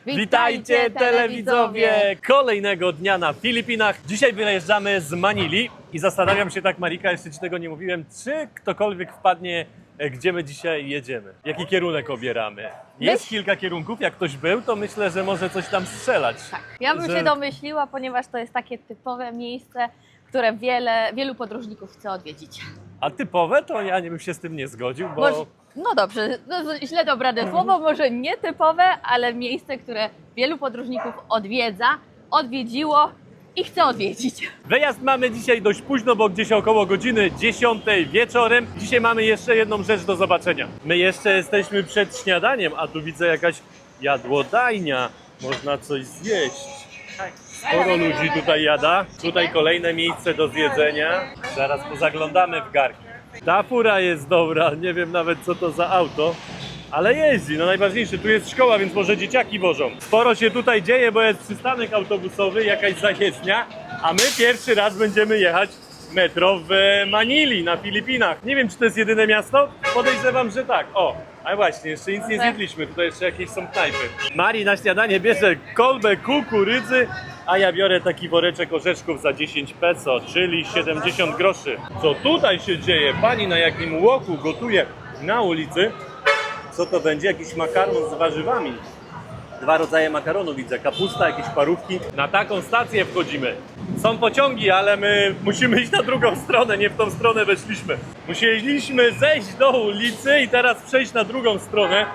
Witajcie telewidzowie! Kolejnego dnia na Filipinach. Dzisiaj wyjeżdżamy z Manili i zastanawiam się tak, Marika, jeszcze Ci tego nie mówiłem, czy ktokolwiek wpadnie, gdzie my dzisiaj jedziemy. Jaki kierunek obieramy. Jest kilka kierunków, jak ktoś był, to myślę, że może coś tam strzelać. Tak, ja bym się domyśliła, ponieważ to jest takie typowe miejsce, które wielu podróżników chce odwiedzić. A typowe to ja nie bym się z tym nie zgodził, bo... No dobrze, no źle dobrane słowo, może nietypowe, ale miejsce, które wielu podróżników odwiedziło i chce odwiedzić. Wyjazd mamy dzisiaj dość późno, bo gdzieś około godziny 10 wieczorem. Dzisiaj mamy jeszcze jedną rzecz do zobaczenia. My jeszcze jesteśmy przed śniadaniem, a tu widzę jakaś jadłodajnia. Można coś zjeść. Sporo ludzi tutaj jada. Tutaj kolejne miejsce do zjedzenia. Zaraz pozaglądamy w garki. Ta fura jest dobra, nie wiem nawet co to za auto. Ale jeździ, no najważniejsze, tu jest szkoła, więc może dzieciaki wożą. Sporo się tutaj dzieje, bo jest przystanek autobusowy, jakaś zajezdnia, a my pierwszy raz będziemy jechać metro w Manili na Filipinach. Nie wiem, czy to jest jedyne miasto? Podejrzewam, że tak. O, a właśnie, jeszcze nic nie zjedliśmy, tutaj jeszcze jakieś są knajpy. Mari na śniadanie bierze kolbę kukurydzy, a ja biorę taki woreczek orzeszków za 10 peso, czyli 70 groszy. Co tutaj się dzieje? Pani na jakim łoku gotuje na ulicy? Co to będzie? Jakiś makaron z warzywami. Dwa rodzaje makaronu widzę, kapusta, jakieś parówki. Na taką stację wchodzimy. Są pociągi, ale my musimy iść na drugą stronę, nie w tą stronę weszliśmy. Musieliśmy zejść do ulicy i teraz przejść na drugą stronę.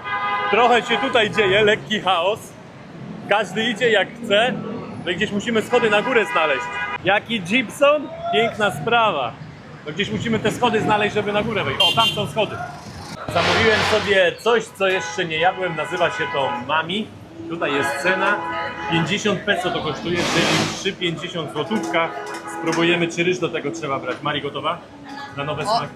Trochę się tutaj dzieje, lekki chaos. Każdy idzie jak chce. My gdzieś musimy schody na górę znaleźć. Jaki Gibson? Piękna sprawa. No gdzieś musimy te schody znaleźć, żeby na górę wejść. O, tam są schody. Zamówiłem sobie coś, co jeszcze nie jadłem, nazywa się to Mami. Tutaj jest cena, 50 peso to kosztuje, czyli 3,50 złotówka. Spróbujemy, czy ryż do tego trzeba brać. Mari, gotowa? Na nowe smaki.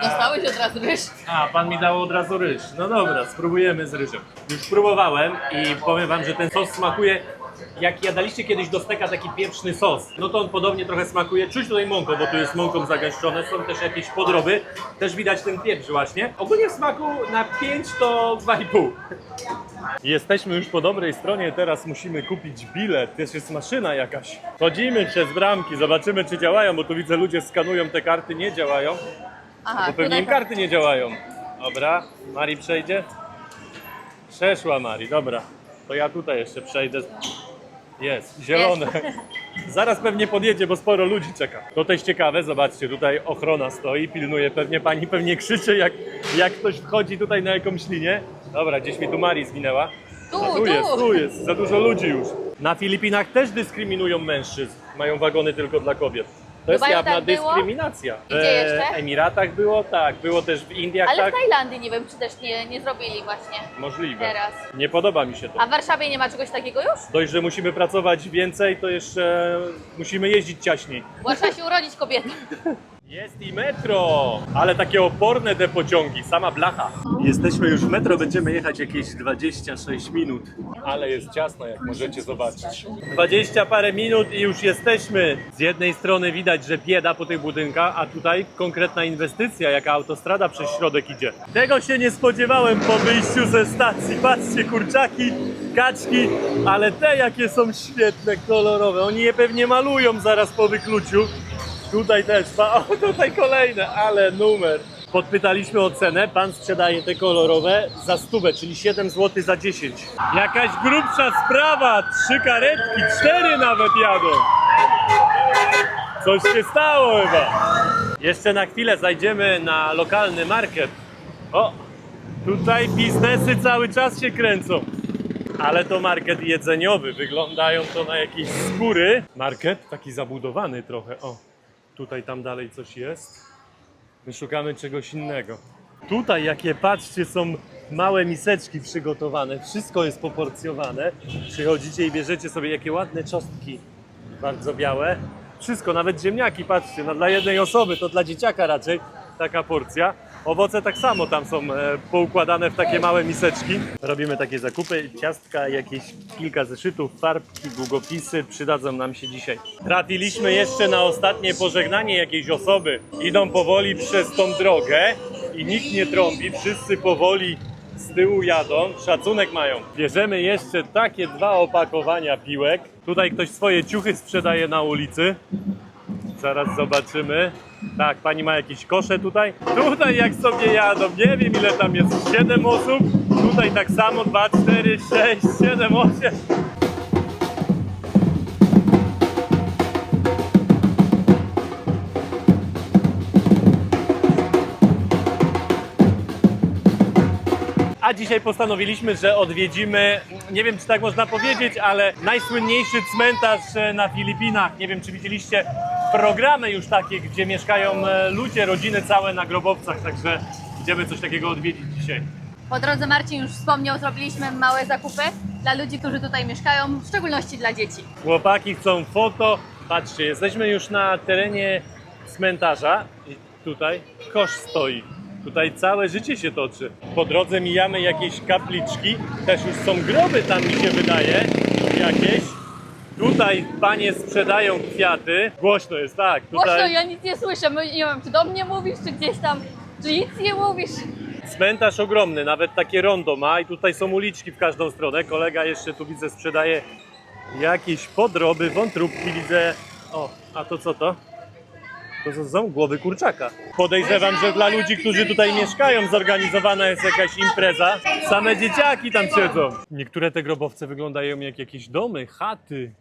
Dostałeś od razu ryż. A, pan mi dał od razu ryż. No dobra, spróbujemy z ryżem. Już próbowałem i powiem wam, że ten sos smakuje. Jak jadaliście kiedyś do steka taki pieprzny sos, no to on podobnie trochę smakuje. Czuć tutaj mąką, bo tu jest mąką zagęszczone, są też jakieś podroby. Też widać ten pieprz właśnie. Ogólnie w smaku na 5 to 2,5. Jesteśmy już po dobrej stronie, teraz musimy kupić bilet. Też jest maszyna jakaś. Chodzimy przez bramki, zobaczymy czy działają, bo tu widzę ludzie skanują te karty, nie działają. Aha, Bo pewnie im karty nie działają. Dobra, Mari przejdzie. Przeszła Mari, dobra. To ja tutaj jeszcze przejdę. Jest, zielone. Zaraz pewnie podjedzie, bo sporo ludzi czeka. To też ciekawe, zobaczcie, tutaj ochrona stoi, pilnuje pewnie, pani pewnie krzyczy, jak ktoś wchodzi tutaj na jakąś linię. Dobra, gdzieś mi tu Mari zginęła. Tu jest, za dużo ludzi już. Na Filipinach też dyskryminują mężczyzn, mają wagony tylko dla kobiet. To jest jawna tak było? dyskryminacja. Gdzie jeszcze? W Emiratach było, tak, było też w Indiach, Ale tak. w Tajlandii nie wiem, czy też nie zrobili właśnie Możliwe. teraz. Nie podoba mi się to. A w Warszawie nie ma czegoś takiego już? Dość, że musimy pracować więcej, to jeszcze musimy jeździć ciaśniej. Bo trzeba się urodzić kobietą. Jest i metro, ale takie oporne te pociągi, sama blacha. Jesteśmy już w metro, będziemy jechać jakieś 26 minut. Ale jest ciasno, jak możecie zobaczyć. 20 parę minut i już jesteśmy. Z jednej strony widać, że bieda po tych budynkach, a tutaj konkretna inwestycja, jaka autostrada przez środek idzie. Tego się nie spodziewałem po wyjściu ze stacji. Patrzcie, kurczaki, kaczki, ale te jakie są świetne, kolorowe. Oni je pewnie malują zaraz po wykluciu. Tutaj też, o tutaj kolejne, ale numer. Podpytaliśmy o cenę, pan sprzedaje te kolorowe za 100, czyli 7 zł za 10. Jakaś grubsza sprawa, 3 karetki, 4 nawet jadą. Coś się stało chyba. Jeszcze na chwilę zajdziemy na lokalny market. O, tutaj biznesy cały czas się kręcą. Ale to market jedzeniowy, wyglądają to na jakieś skóry. Market taki zabudowany trochę, o. Tutaj, tam dalej coś jest. My szukamy czegoś innego. Tutaj, jakie patrzcie, są małe miseczki przygotowane. Wszystko jest poporcjowane. Przychodzicie i bierzecie sobie jakie ładne czosnki. Bardzo białe. Wszystko, nawet ziemniaki, patrzcie. No, dla jednej osoby, to dla dzieciaka raczej taka porcja. Owoce tak samo tam są poukładane w takie małe miseczki. Robimy takie zakupy, ciastka, jakieś kilka zeszytów, farbki, długopisy przydadzą nam się dzisiaj. Trafiliśmy jeszcze na ostatnie pożegnanie jakiejś osoby. Idą powoli przez tą drogę i nikt nie trąbi, wszyscy powoli z tyłu jadą, szacunek mają. Bierzemy jeszcze takie 2 opakowania piłek. Tutaj ktoś swoje ciuchy sprzedaje na ulicy. Zaraz zobaczymy. Tak, pani ma jakieś kosze tutaj. Tutaj jak sobie jadą, nie wiem ile tam jest, 7 osób. Tutaj tak samo, 2, 4, 6, 7, 8. A dzisiaj postanowiliśmy, że odwiedzimy, nie wiem czy tak można powiedzieć, ale najsłynniejszy cmentarz na Filipinach. Nie wiem czy widzieliście programy już takie, gdzie mieszkają ludzie, rodziny całe na grobowcach, także idziemy coś takiego odwiedzić dzisiaj. Po drodze Marcin już wspomniał, zrobiliśmy małe zakupy dla ludzi, którzy tutaj mieszkają, w szczególności dla dzieci. Chłopaki chcą foto. Patrzcie, jesteśmy już na terenie cmentarza i tutaj kosz stoi. Tutaj całe życie się toczy. Po drodze mijamy jakieś kapliczki, też już są groby tam mi się wydaje, jakieś. Tutaj panie sprzedają kwiaty. Głośno jest, tak. Tutaj Głośno, ja nic nie słyszę, nie wiem czy do mnie mówisz, czy gdzieś tam, czy nic nie mówisz. cmentarz ogromny, nawet takie rondo ma i tutaj są uliczki w każdą stronę. Kolega jeszcze tu widzę sprzedaje jakieś podroby, wątróbki widzę. O, a to co to? To są głowy kurczaka. Podejrzewam, że dla ludzi, którzy tutaj mieszkają, zorganizowana jest jakaś impreza. Same dzieciaki tam siedzą. Niektóre te grobowce wyglądają jak jakieś domy, chaty.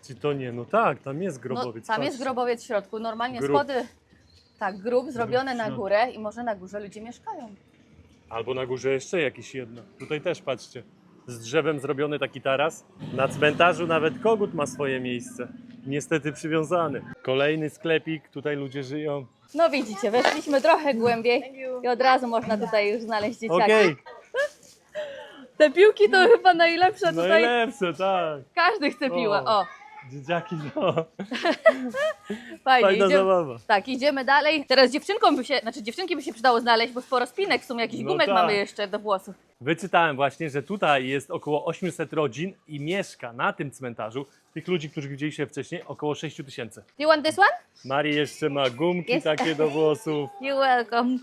Czy to nie? No tak, tam jest No, grobowiec. tam jest patrz. grobowiec w środku, normalnie Grób. schody, tak, grób zrobiony Grób, na no. górę i może na górze ludzie mieszkają. Albo na górze jeszcze jakieś jedno. Tutaj też patrzcie. Z drzewem zrobiony taki taras. Na cmentarzu nawet kogut ma swoje miejsce. Niestety przywiązany. Kolejny sklepik, tutaj ludzie żyją. No widzicie, weszliśmy trochę głębiej i od razu można tutaj już znaleźć dzieciaki. Okej, Te piłki to chyba najlepsze tutaj, najlepsze, tak. każdy chce piłę. O, Dzieciaki, no. fajnie, Fajna idziemy. zabawa. Tak, idziemy dalej. Teraz dziewczynki by się przydało znaleźć, bo sporo spinek, w sumie jakiś No gumek tak. mamy jeszcze do włosów. Wyczytałem właśnie, że tutaj jest około 800 rodzin i mieszka na tym cmentarzu tych ludzi, których widzieliście wcześniej, około 6 000. You want this one? Mari jeszcze ma gumki Jest. takie do włosów. You're welcome.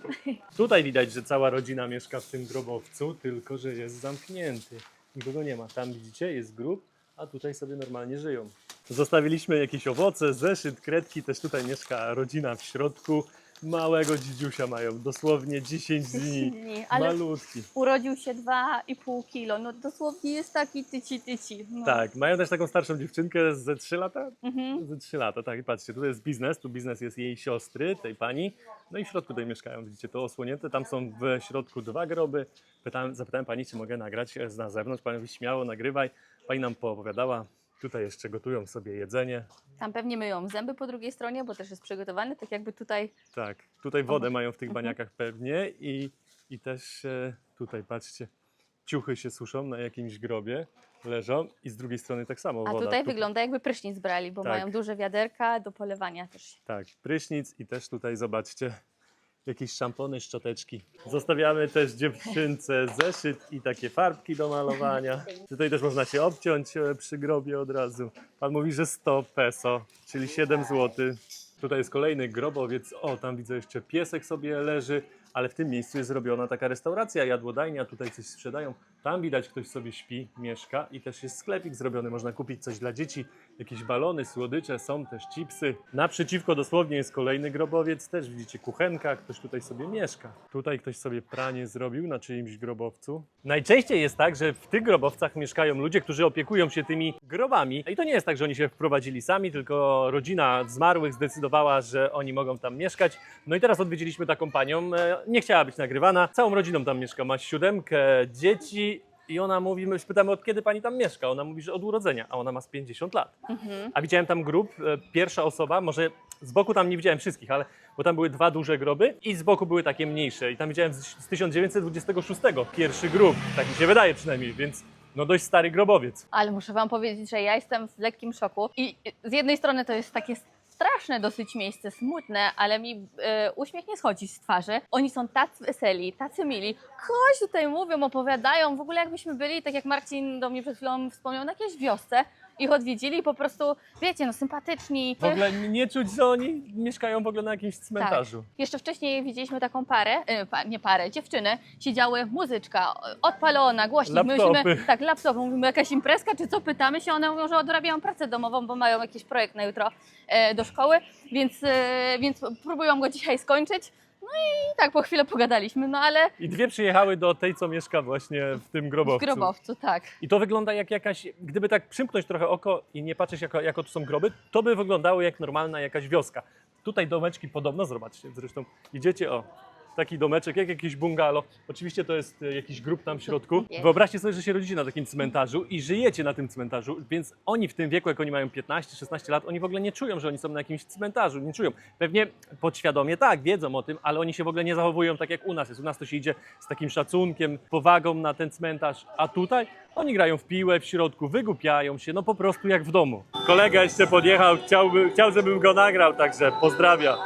Tutaj widać, że cała rodzina mieszka w tym grobowcu, tylko że jest zamknięty. Nikogo nie ma. Tam widzicie, jest grób, a tutaj sobie normalnie żyją. Zostawiliśmy jakieś owoce, zeszyt, kredki, też tutaj mieszka rodzina w środku. Małego dzidziusia mają, dosłownie 10 dni, dni, ale- malutki. Urodził się 2,5 kilo, no dosłownie jest taki tyci. No. Tak, mają też taką starszą dziewczynkę ze 3 lata? Mhm. Ze 3 lata, tak. I patrzcie, tutaj jest biznes, tu biznes jest jej siostry, tej pani. No i w środku tutaj mieszkają, widzicie, to osłonięte. Tam są w środku 2 groby. Zapytałem pani, czy mogę nagrać na zewnątrz. Pani mówi, śmiało, nagrywaj. Pani nam poopowiadała. Tutaj jeszcze gotują sobie jedzenie. Tam pewnie myją zęby po drugiej stronie, bo też jest przygotowany, tak jakby tutaj. Tak, tutaj wodę mają w tych baniakach pewnie i też tutaj, patrzcie, ciuchy się suszą na jakimś grobie, leżą i z drugiej strony tak samo A woda. tutaj Tu- wygląda jakby prysznic brali, bo Tak. mają duże wiaderka do polewania też. Tak, prysznic i też tutaj zobaczcie jakieś szampony, szczoteczki. Zostawiamy też dziewczynce zeszyt i takie farbki do malowania. Tutaj też można się obciąć przy grobie od razu. Pan mówi, że 100 peso, czyli 7 zł. Tutaj jest kolejny grobowiec. O, tam widzę jeszcze piesek sobie leży, ale w tym miejscu jest zrobiona taka restauracja, jadłodajnia. Tutaj coś sprzedają. Tam widać ktoś sobie śpi, mieszka i też jest sklepik zrobiony. Można kupić coś dla dzieci, jakieś balony, słodycze, są też chipsy. Naprzeciwko dosłownie jest kolejny grobowiec. Też widzicie kuchenka, ktoś tutaj sobie mieszka. Tutaj ktoś sobie pranie zrobił na czyimś grobowcu. Najczęściej jest tak, że w tych grobowcach mieszkają ludzie, którzy opiekują się tymi grobami. I to nie jest tak, że oni się wprowadzili sami, tylko rodzina zmarłych zdecydowała, że oni mogą tam mieszkać. No i teraz odwiedziliśmy taką panią, nie chciała być nagrywana. Całą rodziną tam mieszka, ma 7 dzieci. I ona mówi, my pytamy, od kiedy pani tam mieszka? Ona mówi, że od urodzenia, a ona ma z 50 lat. A widziałem tam grób, pierwsza osoba, może z boku tam nie widziałem wszystkich, ale bo tam były 2 duże groby i z boku były takie mniejsze. I tam widziałem z 1926 pierwszy grób, tak mi się wydaje przynajmniej, więc no dość stary grobowiec. Ale muszę wam powiedzieć, że ja jestem w lekkim szoku i z jednej strony to jest takie straszne dosyć miejsce, smutne, ale mi uśmiech nie schodzi z twarzy. Oni są tacy weseli, tacy mili. Coś tutaj mówią, opowiadają, w ogóle jakbyśmy byli, tak jak Marcin do mnie przed chwilą wspomniał, na jakiejś wiosce. ich odwiedzili, po prostu, wiecie, no sympatyczni. W ogóle nie czuć, że oni mieszkają w ogóle na jakimś cmentarzu. Tak. Jeszcze wcześniej widzieliśmy taką parę, nie parę, dziewczyny, siedziały, muzyczka odpalona, głośnik. Laptopy. My musimy, tak, laptop, mówimy, jakaś imprezka czy co, pytamy się, one mówią, że odrabiają pracę domową, bo mają jakiś projekt na jutro do szkoły, więc próbują go dzisiaj skończyć. No i tak po chwilę pogadaliśmy, no ale I dwie przyjechały do tej, co mieszka właśnie w tym w grobowcu. grobowcu, tak. I to wygląda jak jakaś, gdyby tak przymknąć trochę oko i nie patrzeć jako tu są groby, to by wyglądało jak normalna jakaś wioska. Tutaj domeczki podobno, zobaczcie, zresztą idziecie, o, taki domeczek, jak jakiś bungalow. Oczywiście to jest jakiś grób tam w środku. Jest. Wyobraźcie sobie, że się rodzicie na takim cmentarzu i żyjecie na tym cmentarzu, więc oni w tym wieku, jak oni mają 15-16 lat, oni w ogóle nie czują, że oni są na jakimś cmentarzu, nie czują. Pewnie podświadomie tak, wiedzą o tym, ale oni się w ogóle nie zachowują tak jak u nas jest. U nas to się idzie z takim szacunkiem, powagą na ten cmentarz, a tutaj oni grają w piłę w środku, wygłupiają się, no po prostu jak w domu. Kolega jeszcze podjechał, chciał, żebym go nagrał, także pozdrawiam.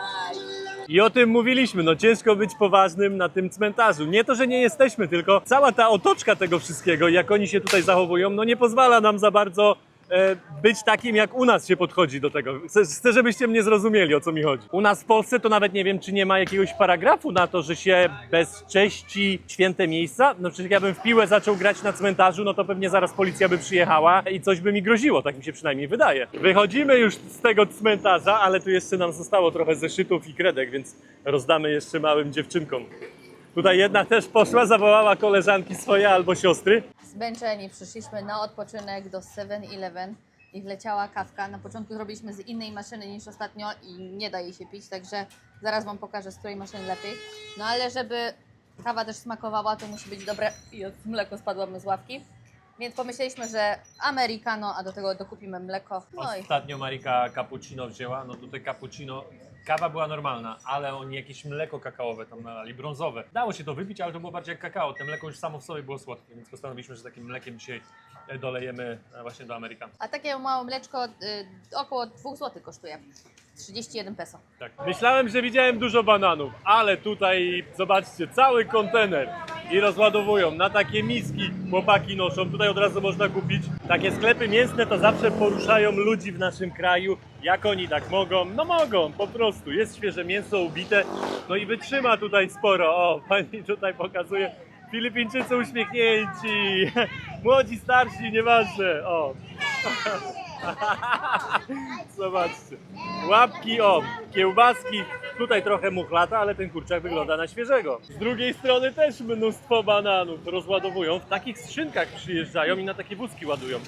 I o tym mówiliśmy, no ciężko być poważnym na tym cmentarzu. Nie to, że nie jesteśmy, tylko cała ta otoczka tego wszystkiego, jak oni się tutaj zachowują, no nie pozwala nam za bardzo być takim, jak u nas się podchodzi do tego. Chcę, żebyście mnie zrozumieli, o co mi chodzi. U nas w Polsce to nawet nie wiem, czy nie ma jakiegoś paragrafu na to, że się bezcześci święte miejsca. No przecież jak ja bym w piłę zaczął grać na cmentarzu, no to pewnie zaraz policja by przyjechała i coś by mi groziło, tak mi się przynajmniej wydaje. Wychodzimy już z tego cmentarza, ale tu jeszcze nam zostało trochę zeszytów i kredek, więc rozdamy jeszcze małym dziewczynkom. Tutaj jedna też poszła, zawołała koleżanki swoje albo siostry. Zmęczeni, przyszliśmy na odpoczynek do 7-Eleven i wleciała kawka. Na początku zrobiliśmy z innej maszyny niż ostatnio i nie da jej się pić, także zaraz Wam pokażę, z której maszyny lepiej. No ale żeby kawa też smakowała, to musi być dobre. I mleko spadło z ławki. Więc pomyśleliśmy, że americano, a do tego dokupimy mleko. No i Ostatnio Marika cappuccino wzięła, no tutaj cappuccino, kawa była normalna, ale oni jakieś mleko kakaowe tam nalali, brązowe. Dało się to wypić, ale to było bardziej jak kakao, to mleko już samo w sobie było słodkie, więc postanowiliśmy, że takim mlekiem dzisiaj dolejemy właśnie do americano. a takie małe mleczko około 2 zł kosztuje. 31 peso. Tak. Myślałem, że widziałem dużo bananów, ale tutaj zobaczcie, cały kontener i rozładowują na takie miski, chłopaki noszą, tutaj od razu można kupić. Takie sklepy mięsne to zawsze poruszają ludzi w naszym kraju, jak oni tak mogą, no mogą po prostu, jest świeże mięso ubite, no i wytrzyma tutaj sporo, o pani tutaj pokazuje, Filipińczycy uśmiechnięci, młodzi, starsi, nieważne, o. Zobaczcie. Łapki, o, kiełbaski. Tutaj trochę muchlata, ale ten kurczak wygląda na świeżego. Z drugiej strony też mnóstwo bananów rozładowują. W takich skrzynkach przyjeżdżają i na takie wózki ładują.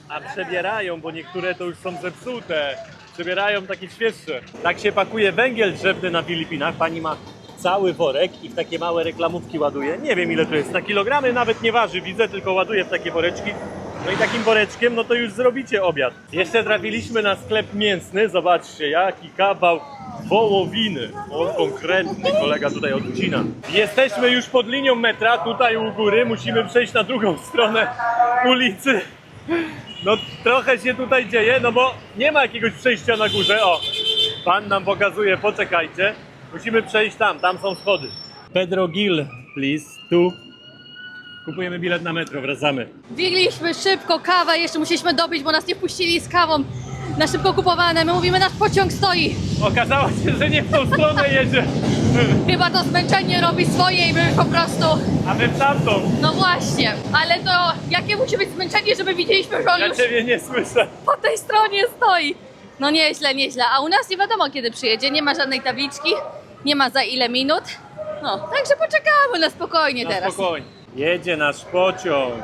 A przebierają, bo niektóre to już są zepsute. Przebierają takie świeższe. Tak się pakuje węgiel drzewny na Filipinach. Pani ma cały worek i w takie małe reklamówki ładuje. Nie wiem ile to jest. Na kilogramy nawet nie waży, widzę, tylko ładuje w takie woreczki. No i takim woreczkiem, no to już zrobicie obiad. Jeszcze trafiliśmy na sklep mięsny. Zobaczcie, jaki kawał wołowiny. O, konkretny kolega tutaj odcina. Jesteśmy już pod linią metra, tutaj u góry. Musimy przejść na drugą stronę ulicy. No trochę się tutaj dzieje, no bo nie ma jakiegoś przejścia na górze. O, pan nam pokazuje, poczekajcie. Musimy przejść tam są schody. Pedro Gil, please, tu. Kupujemy bilet na metro, wracamy. Biegliśmy szybko, kawę jeszcze musieliśmy dobić, bo nas nie wpuścili z kawą na szybko kupowane. My mówimy, nasz pociąg stoi. Okazało się, że nie w tą stronę jedzie, Chyba to zmęczenie robi swoje i my po prostu... a my w tamtą. No właśnie, ale to jakie musi być zmęczenie, żeby widzieliśmy, że on Ja już ciebie nie słyszę. po tej stronie stoi. No nieźle, nieźle. A u nas nie wiadomo kiedy przyjedzie, nie ma żadnej tabliczki, nie ma za ile minut. No, także poczekamy na spokojnie Na teraz. spokojnie. Jedzie nasz pociąg.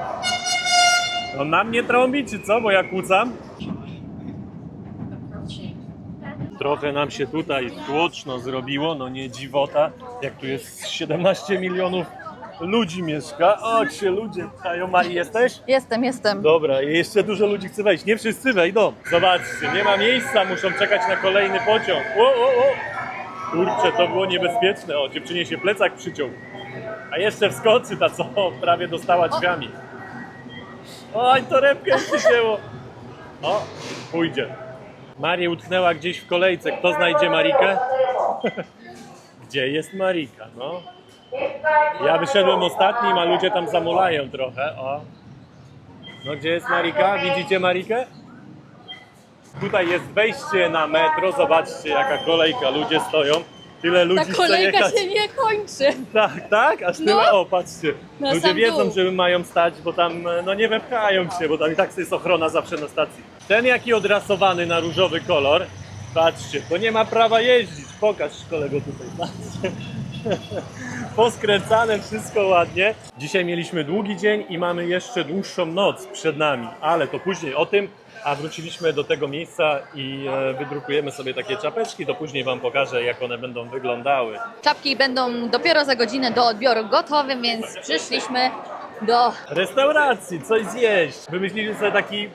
On na mnie trąbi, czy co? Bo ja kłócam. Trochę nam się tutaj tłoczno zrobiło, no nie dziwota, jak tu jest 17 milionów ludzi mieszka. O, się ludzie pchają. Mari, jesteś? Jestem. Dobra, i jeszcze dużo ludzi chce wejść. Nie wszyscy wejdą. Zobaczcie, nie ma miejsca, muszą czekać na kolejny pociąg. O. Kurczę, to było niebezpieczne. O, dziewczynie się plecak przyciął. A jeszcze wskoczy ta, co prawie dostała drzwiami. Oj, torebkę przycięło. O, pójdzie. Marię utknęła gdzieś w kolejce. Kto znajdzie Marikę? Gdzie jest Marika? No. Ja wyszedłem ostatnim, a ludzie tam zamulają trochę. O. No gdzie jest Marika? Widzicie Marikę? Tutaj jest wejście na metro, zobaczcie jaka kolejka, ludzie stoją. Tyle ludzi Ta chce kolejka jechać. się nie kończy. Tak, tak? Aż tyle? No. O, patrzcie. Na Ludzie sam wiedzą, dół. że mają stać, bo tam no nie wepchają się, bo tam i tak jest ochrona zawsze na stacji. Ten jaki odrasowany na różowy kolor, patrzcie, to nie ma prawa jeździć. Pokaż kolego tutaj, patrzcie. Poskręcane, wszystko ładnie. Dzisiaj mieliśmy długi dzień i mamy jeszcze dłuższą noc przed nami, ale to później o tym. A wróciliśmy do tego miejsca i wydrukujemy sobie takie czapeczki, to później Wam pokażę, jak one będą wyglądały. Czapki będą dopiero za godzinę do odbioru gotowym, więc przyszliśmy do... Restauracji, coś zjeść. Wymyślili sobie taki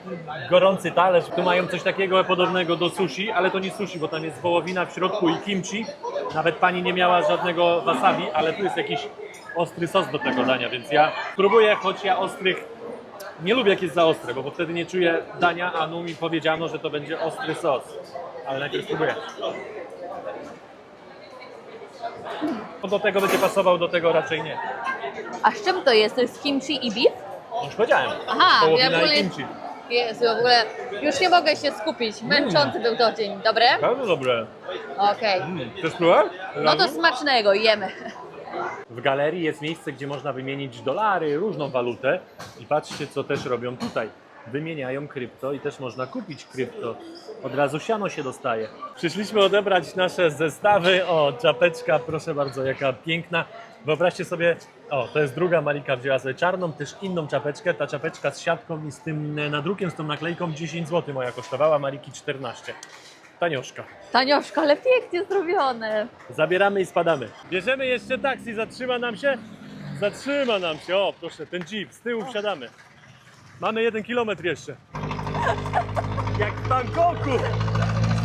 gorący talerz. Tu mają coś takiego podobnego do sushi, ale to nie sushi, bo tam jest wołowina w środku i kimchi. Nawet pani nie miała żadnego wasabi, ale tu jest jakiś ostry sos do tego dania, więc ja spróbuję, choć ja ostrych nie lubię, jak jest za ostre, bo wtedy nie czuję dania, a mi powiedziano, że to będzie ostry sos. Ale najpierw spróbuję. Do tego będzie pasował, do tego raczej nie. A z czym to jest? To jest kimchi i beef? Już powiedziałem. Aha, Wołowina ja w ogóle- i kimchi. Jezu, w ogóle już nie mogę się skupić. Męczący był to dzień. Dobre? Bardzo dobre. Okej. Chcesz spróbować? No to smacznego, jemy. W galerii jest miejsce, gdzie można wymienić dolary, różną walutę i patrzcie, co też robią tutaj. Wymieniają krypto i też można kupić krypto. Od razu siano się dostaje. Przyszliśmy odebrać nasze zestawy. O, czapeczka, proszę bardzo, jaka piękna. Wyobraźcie sobie, o, to jest druga, Marika wzięła sobie czarną, też inną czapeczkę. Ta czapeczka z siatką i z tym nadrukiem, z tą naklejką 10 zł moja kosztowała, Mariki 14. Tanioszka. Tanioszko, ale pięknie zrobione. Zabieramy i spadamy. Bierzemy jeszcze taksi, zatrzyma nam się? Zatrzyma nam się, o proszę, ten jeep, z tyłu wsiadamy. Mamy 1 kilometr jeszcze. Jak w Bangkoku.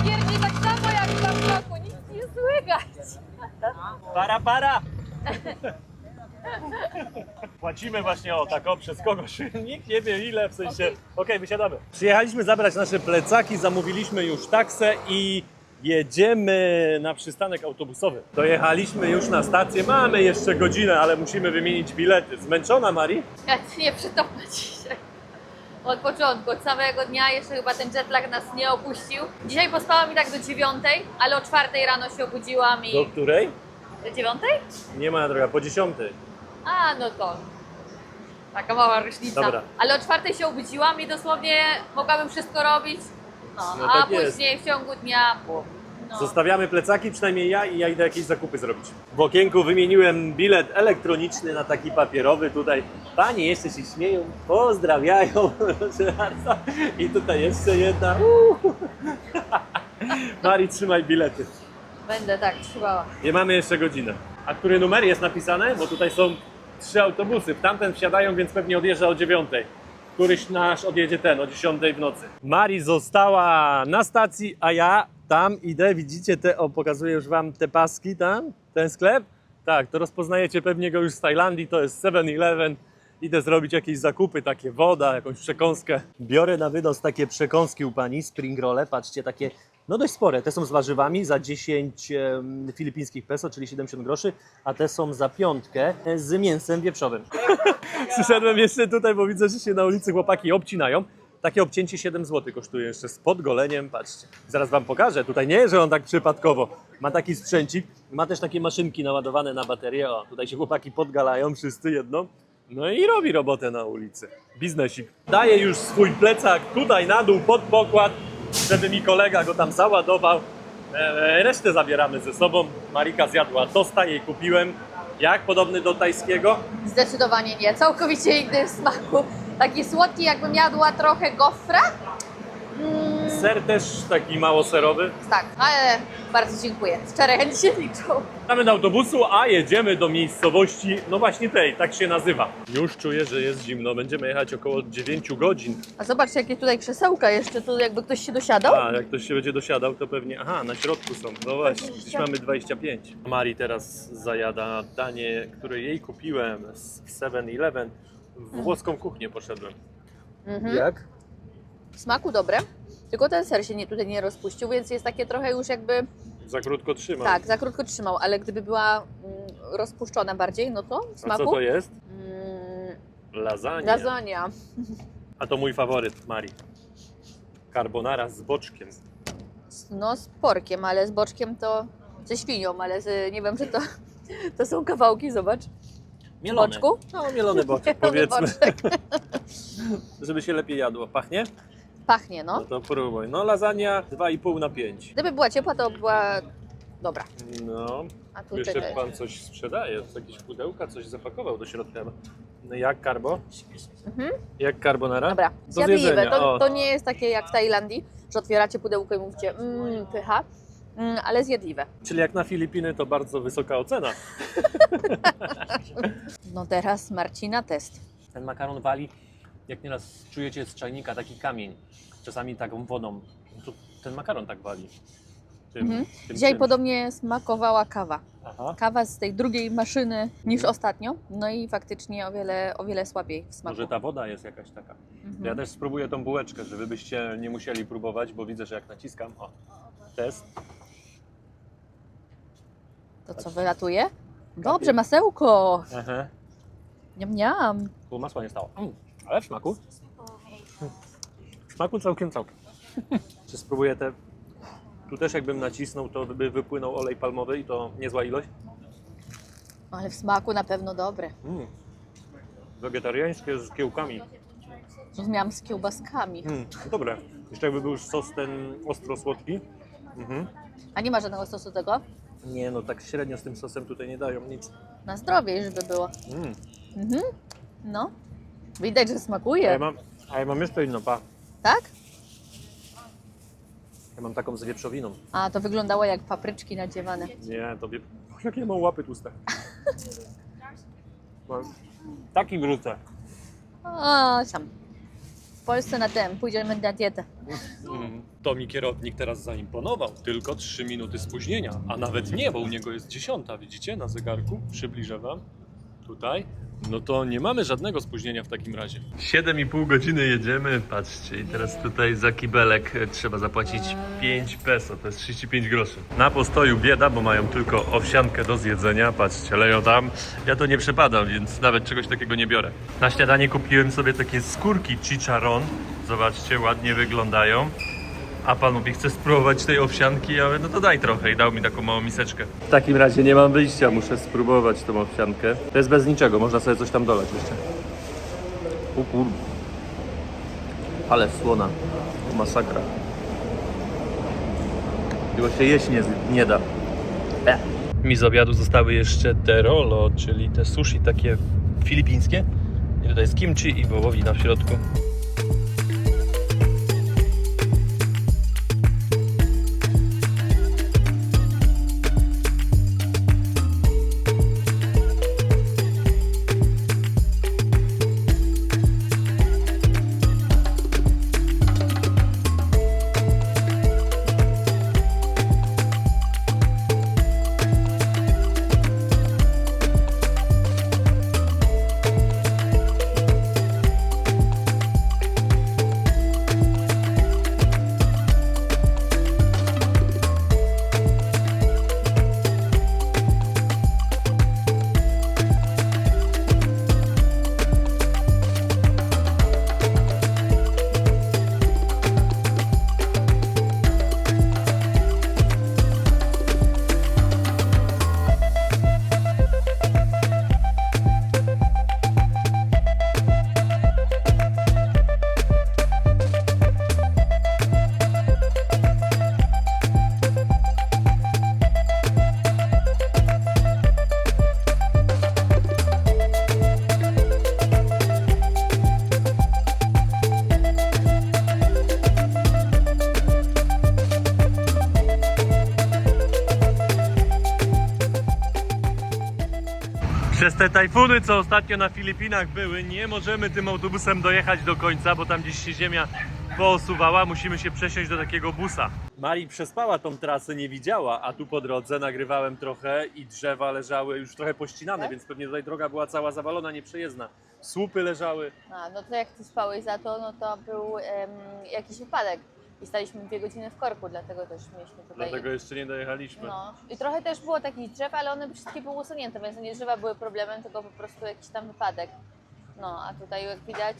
Pierdzi tak samo jak w Bangkoku, nic nie słychać. Para. Płacimy właśnie przez kogoś, nikt nie wie ile, w sensie, okej, wysiadamy. Przyjechaliśmy zabrać nasze plecaki, zamówiliśmy już taksę i jedziemy na przystanek autobusowy. Dojechaliśmy już na stację, mamy jeszcze godzinę, ale musimy wymienić bilety. Zmęczona, Mari? Ja nie przytomna dzisiaj. Od początku, od samego dnia, jeszcze chyba ten jetlag nas nie opuścił. Dzisiaj pospałam i tak do 9, ale o 4 rano się obudziłam i... Do której? Do 9? Nie ma droga, po 10. A, no to... Taka mała różnica. Dobra. Ale o 4 się obudziłam i dosłownie mogłabym wszystko robić. No a tak jest. później w ciągu dnia... No. Zostawiamy plecaki, przynajmniej ja, i ja idę jakieś zakupy zrobić. W okienku wymieniłem bilet elektroniczny na taki papierowy. Tutaj panie jeszcze się śmieją, pozdrawiają. Proszę bardzo. I tutaj jeszcze jedna. Mari, trzymaj bilety. Będę tak trzymała. Nie mamy jeszcze godzinę. A który numer jest napisane? Bo tutaj są 3 autobusy. W tamten wsiadają, więc pewnie odjeżdża o 9. Któryś nasz odjedzie o 10 w nocy. Mari została na stacji, a ja tam idę. Widzicie pokazuję już wam te paski tam? Ten sklep? Tak, to rozpoznajecie pewnie go już z Tajlandii. To jest 7-Eleven. Idę zrobić jakieś zakupy, takie woda, jakąś przekąskę. Biorę na wynos takie przekąski u pani, spring rolle. Patrzcie, takie no dość spore. Te są z warzywami za 10 filipińskich peso, czyli 70 groszy, a te są za 5 z mięsem wieprzowym. Przyszedłem jeszcze tutaj, bo widzę, że się na ulicy chłopaki obcinają. Takie obcięcie 7 zł kosztuje jeszcze z podgoleniem, patrzcie. Zaraz wam pokażę, tutaj nie, że on tak przypadkowo. Ma taki sprzęcik, ma też takie maszynki naładowane na baterię. O, tutaj się chłopaki podgalają, wszyscy jedno. No i robi robotę na ulicy. Biznesik. Daję już swój plecak tutaj na dół, pod pokład, żeby mi kolega go tam załadował. Resztę zabieramy ze sobą. Marika zjadła tosta, jej kupiłem. Jak? Podobny do tajskiego? Zdecydowanie nie, całkowicie inny w smaku. Taki słodki, jakbym jadła trochę gofra. Ser też taki mało serowy. Tak, ale bardzo dziękuję. Szczere chęci się liczą. Wracamy do autobusu, a jedziemy do miejscowości, no właśnie tej, tak się nazywa. Już czuję, że jest zimno. Będziemy jechać około 9 godzin. A zobacz, jakie tutaj krzesełka jeszcze, tu jakby ktoś się dosiadał. A, jak ktoś się będzie dosiadał, to pewnie... Aha, na środku są. No właśnie, dziś mamy 25. Mari teraz zajada danie, które jej kupiłem z 7-Eleven. W włoską kuchnię poszedłem. Jak? W smaku dobre, tylko ten ser się tutaj nie rozpuścił, więc jest takie trochę już jakby... Za krótko trzymam. Tak, za krótko trzymał, ale gdyby była rozpuszczona bardziej, no to w A smaku... co to jest? Mm, Lasagna. lasagna. A to mój faworyt, Mari. carbonara z boczkiem. No z porkiem, ale z boczkiem to ze świnią, ale nie wiem, czy to są kawałki, zobacz. Mielone. Boczku? No, mielony boczek, Mielony powiedzmy. boczek. Żeby się lepiej jadło. Pachnie? Pachnie, No no. to próbuj. No lasagna 2,5 na 5. Gdyby była ciepła, to była dobra. No, A tu jeszcze czekaj. pan coś sprzedaje, jakieś pudełka, coś zapakował do środka. No jak karbo? Mhm. Jak carbonara? Dobra, Do zjadliwe. zjedzenia, o. To nie jest takie jak w Tajlandii, że otwieracie pudełko i mówicie pycha, ale zjadliwe. Czyli jak na Filipiny to bardzo wysoka ocena. No teraz Marcina test. Ten makaron wali, jak nieraz czujecie z czajnika taki kamień, czasami taką wodą, to ten makaron tak wali. Tym Dzisiaj czymś. podobnie smakowała kawa. Aha. Kawa z tej drugiej maszyny niż ostatnio, no i faktycznie o wiele słabiej w smaku. Może ta woda jest jakaś taka. Mhm. Ja też spróbuję tą bułeczkę, żeby byście nie musieli próbować, bo widzę, że jak naciskam, o, test. To co, wylatuje? Dobrze, masełko! Aha. Niam, niam. Tu masła nie stało. Ale w smaku? W smaku całkiem. Czy spróbuję te... Tu też jakbym nacisnął, to by wypłynął olej palmowy i to niezła ilość. Ale w smaku na pewno dobre. Wegetariańskie z kiełkami. Zrozumiałam z kiełbaskami. Dobre. Jeszcze jakby był już sos ten ostro-słodki. A nie ma żadnego sosu tego? Nie no, tak średnio z tym sosem tutaj nie dają nic. Na zdrowie, żeby było. Mhm. No. Widać, że A smakuje. ja mam jeszcze inną, pa. Tak? Ja mam taką z wieprzowiną. A, to wyglądało jak papryczki nadziewane. Nie, to jakie mam łapy tłuste. Taki wrócę. O, sam. W Polsce na tym, pójdziemy na dietę. To mi kierownik teraz zaimponował. Tylko 3 minuty spóźnienia. A nawet nie, bo u niego jest 10. Widzicie na zegarku? Przybliżę wam. Tutaj. No to nie mamy żadnego spóźnienia w takim razie. 7,5 godziny jedziemy. Patrzcie, i teraz tutaj za kibelek trzeba zapłacić 5 peso, to jest 35 groszy. Na postoju bieda, bo mają tylko owsiankę do zjedzenia. Patrzcie, leją tam. Ja to nie przepadam, więc nawet czegoś takiego nie biorę. Na śniadanie kupiłem sobie takie skórki chicharron. Zobaczcie, ładnie wyglądają. A pan mówi, chce spróbować tej owsianki? Ja mówię, no to daj trochę i dał mi taką małą miseczkę. W takim razie nie mam wyjścia, muszę spróbować tą owsiankę. To jest bez niczego, można sobie coś tam dolać jeszcze. Ale słona, masakra. Tylko się jeść nie da. Mi z obiadu zostały jeszcze te rolo, czyli te sushi takie filipińskie. I tutaj jest kimchi i wołowina w środku. Przez te tajfuny, co ostatnio na Filipinach były, nie możemy tym autobusem dojechać do końca, bo tam gdzieś się ziemia poosuwała, musimy się przesiąść do takiego busa. Mari przespała tą trasę, nie widziała, a tu po drodze nagrywałem trochę i drzewa leżały już trochę pościnane, Tak? więc pewnie tutaj droga była cała zawalona, nieprzejezdna. Słupy leżały. A, no to jak ty spałeś za to, no to był jakiś wypadek. I staliśmy 2 godziny w korku, dlatego też mieliśmy tutaj... Dlatego jeszcze nie dojechaliśmy. No. I trochę też było takich drzew, ale one wszystkie były usunięte, więc nie drzewa były problemem, tylko po prostu jakiś tam wypadek. No, a tutaj jak widać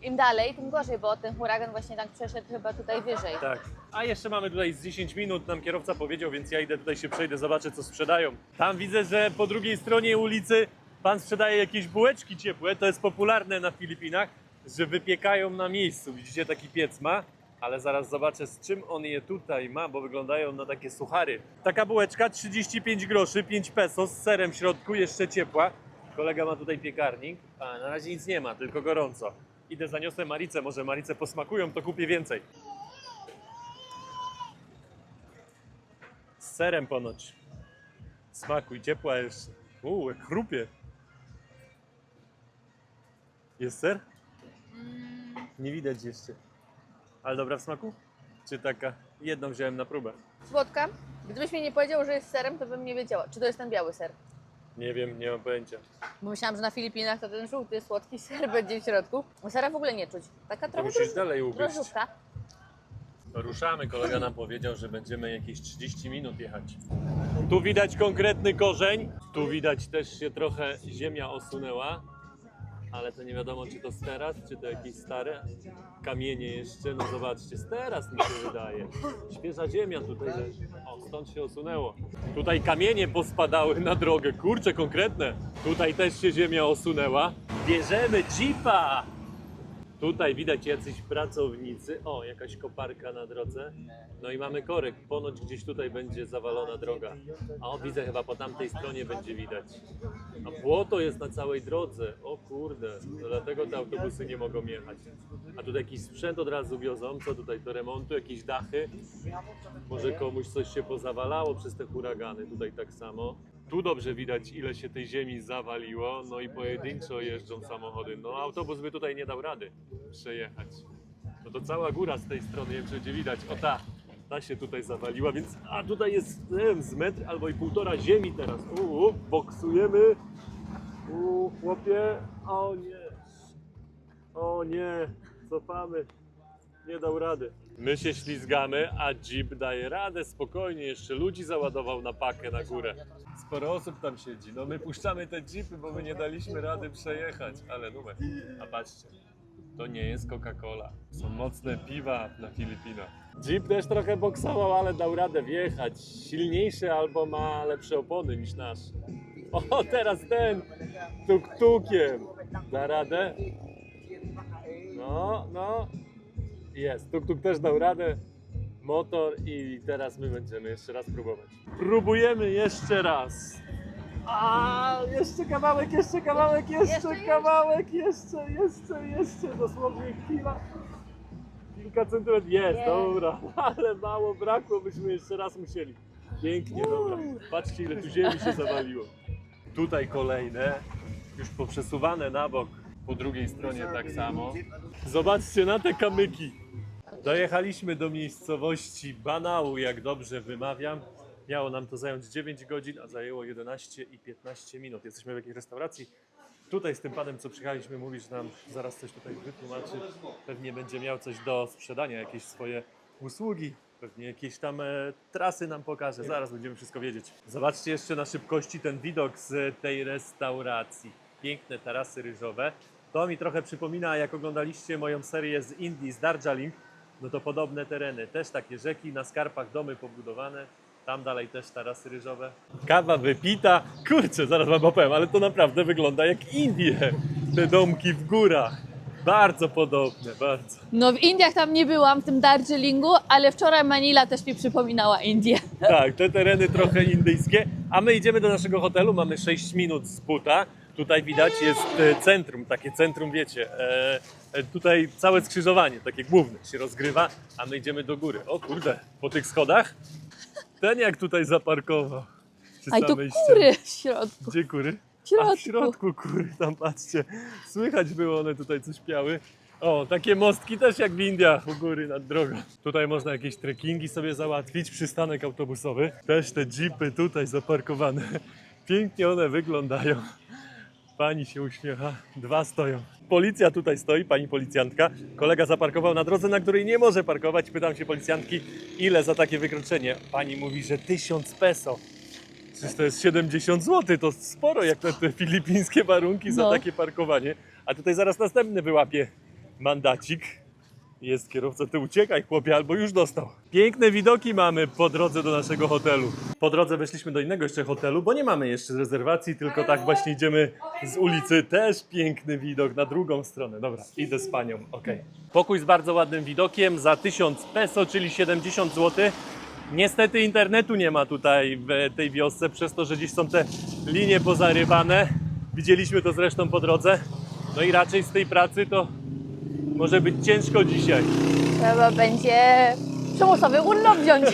im dalej, tym gorzej, bo ten huragan właśnie tak przeszedł chyba tutaj wyżej. Tak. A jeszcze mamy tutaj z 10 minut, nam kierowca powiedział, więc ja idę tutaj się przejdę, zobaczę co sprzedają. Tam widzę, że po drugiej stronie ulicy pan sprzedaje jakieś bułeczki ciepłe. To jest popularne na Filipinach, że wypiekają na miejscu. Widzicie, taki piec ma, ale zaraz zobaczę z czym on je tutaj ma, bo wyglądają na takie suchary. Taka bułeczka 35 groszy, 5 peso z serem w środku, jeszcze ciepła. Kolega ma tutaj piekarnik, a na razie nic nie ma, tylko gorąco. Idę, zaniosę Maricę, może Marice posmakują, to kupię więcej. Z serem ponoć. Smakuj, ciepła jeszcze. Jak chrupie. Jest ser? Nie widać jeszcze. Ale dobra w smaku? Czy taka? Jedną wziąłem na próbę. Słodka. Gdybyś mi nie powiedział, że jest serem, to bym nie wiedziała. Czy to jest ten biały ser? Nie wiem, nie mam pojęcia. Bo myślałam, że na Filipinach to ten żółty, słodki ser będzie w środku. Sera w ogóle nie czuć. Taka To trochę musisz dalej ugryźć. drożdżówka. Ruszamy, kolega nam powiedział, że będziemy jakieś 30 minut jechać. Tu widać konkretny korzeń, tu widać też się trochę ziemia osunęła, ale to nie wiadomo czy to z teraz, czy to jakieś stare kamienie jeszcze, no zobaczcie, z teraz mi się wydaje. Świeża ziemia tutaj leży. O, stąd się osunęło. Tutaj kamienie pospadały na drogę, kurczę, konkretne. Tutaj też się ziemia osunęła. Bierzemy jeepa! Tutaj widać jacyś pracownicy. O, jakaś koparka na drodze. No i mamy korek. Ponoć gdzieś tutaj będzie zawalona droga. A o, widzę chyba po tamtej stronie będzie widać. A błoto jest na całej drodze. O kurde, dlatego te autobusy nie mogą jechać. A tutaj jakiś sprzęt od razu wiozą. Co tutaj do remontu? Jakieś dachy? Może komuś coś się pozawalało przez te huragany. Tutaj tak samo. Tu dobrze widać, ile się tej ziemi zawaliło, no i pojedynczo jeżdżą samochody. No autobus by tutaj nie dał rady przejechać. No to cała góra z tej strony, nie wiem czy będzie widać, o ta się tutaj zawaliła, więc a tutaj jest nie wiem, z metr albo i półtora ziemi teraz. Boksujemy. Chłopie, o nie, cofamy. Nie dał rady. My się ślizgamy, a jeep daje radę spokojnie. Jeszcze ludzi załadował na pakę na górę. Sporo osób tam siedzi. No my puszczamy te jeepy, bo my nie daliśmy rady przejechać. Ale numer. A patrzcie, to nie jest Coca-Cola. Są mocne piwa na Filipinach. Jeep też trochę boksował, ale dał radę wjechać. Silniejszy albo ma lepsze opony niż nasz. O, teraz ten tuk-tukiem. Da radę? No. Jest, tuk-tuk też dał radę, motor i teraz my będziemy jeszcze raz próbować. Próbujemy jeszcze raz. Jeszcze kawałek, dosłownie kilka centymetrów. Jest, dobra, ale mało brakło, byśmy jeszcze raz musieli. Pięknie, dobra. Patrzcie ile tu ziemi się zawaliło. Tutaj kolejne, już poprzesuwane na bok. Po drugiej stronie tak samo. Zobaczcie na te kamyki. Dojechaliśmy do miejscowości Banau, jak dobrze wymawiam. Miało nam to zająć 9 godzin, a zajęło 11 i 15 minut. Jesteśmy w jakiejś restauracji. Tutaj z tym panem, co przyjechaliśmy, mówi, że nam zaraz coś tutaj wytłumaczy. Pewnie będzie miał coś do sprzedania, jakieś swoje usługi. Pewnie jakieś tam trasy nam pokaże. Zaraz będziemy wszystko wiedzieć. Zobaczcie jeszcze na szybkości ten widok z tej restauracji. Piękne tarasy ryżowe. To mi trochę przypomina, jak oglądaliście moją serię z Indii, z Darjeeling. No to podobne tereny. Też takie rzeki, na skarpach domy pobudowane. Tam dalej też tarasy ryżowe. Kawa wypita. Kurczę, zaraz wam opowiem, ale to naprawdę wygląda jak Indie. Te domki w górach. Bardzo podobne, bardzo. No w Indiach tam nie byłam, w tym Darjeelingu, ale wczoraj Manila też mi przypominała Indię. Tak, te tereny trochę indyjskie. A my idziemy do naszego hotelu, mamy 6 minut z buta. Tutaj widać jest centrum, takie centrum, wiecie, tutaj całe skrzyżowanie, takie główne się rozgrywa, a my idziemy do góry. O kurde, po tych schodach? Ten jak tutaj zaparkował. A i tu kury w środku. Gdzie kury? W środku. A w środku kury, tam patrzcie. Słychać było, one tutaj coś piały. O, takie mostki też jak w Indiach u góry nad drogą. Tutaj można jakieś trekkingi sobie załatwić, przystanek autobusowy. Też te jeepy tutaj zaparkowane. Pięknie one wyglądają. Pani się uśmiecha, 2 stoją. Policja tutaj stoi, pani policjantka. Kolega zaparkował na drodze, na której nie może parkować. Pytam się policjantki, ile za takie wykroczenie. Pani mówi, że 1000 peso. Przecież to jest 70 zł, to sporo jak na te filipińskie warunki za takie parkowanie. A tutaj zaraz następny wyłapie mandacik. Jest kierowca, ty uciekaj chłopie, albo już dostał. Piękne widoki mamy po drodze do naszego hotelu. Po drodze weszliśmy do innego jeszcze hotelu, bo nie mamy jeszcze rezerwacji, tylko tak właśnie idziemy z ulicy. Też piękny widok na drugą stronę. Dobra, idę z panią, okej. Pokój z bardzo ładnym widokiem za 1000 peso, czyli 70 zł. Niestety internetu nie ma tutaj w tej wiosce, przez to, że dziś są te linie pozarywane. Widzieliśmy to zresztą po drodze. No i raczej z tej pracy to może być ciężko dzisiaj. Trzeba będzie przymusowy urlop wziąć.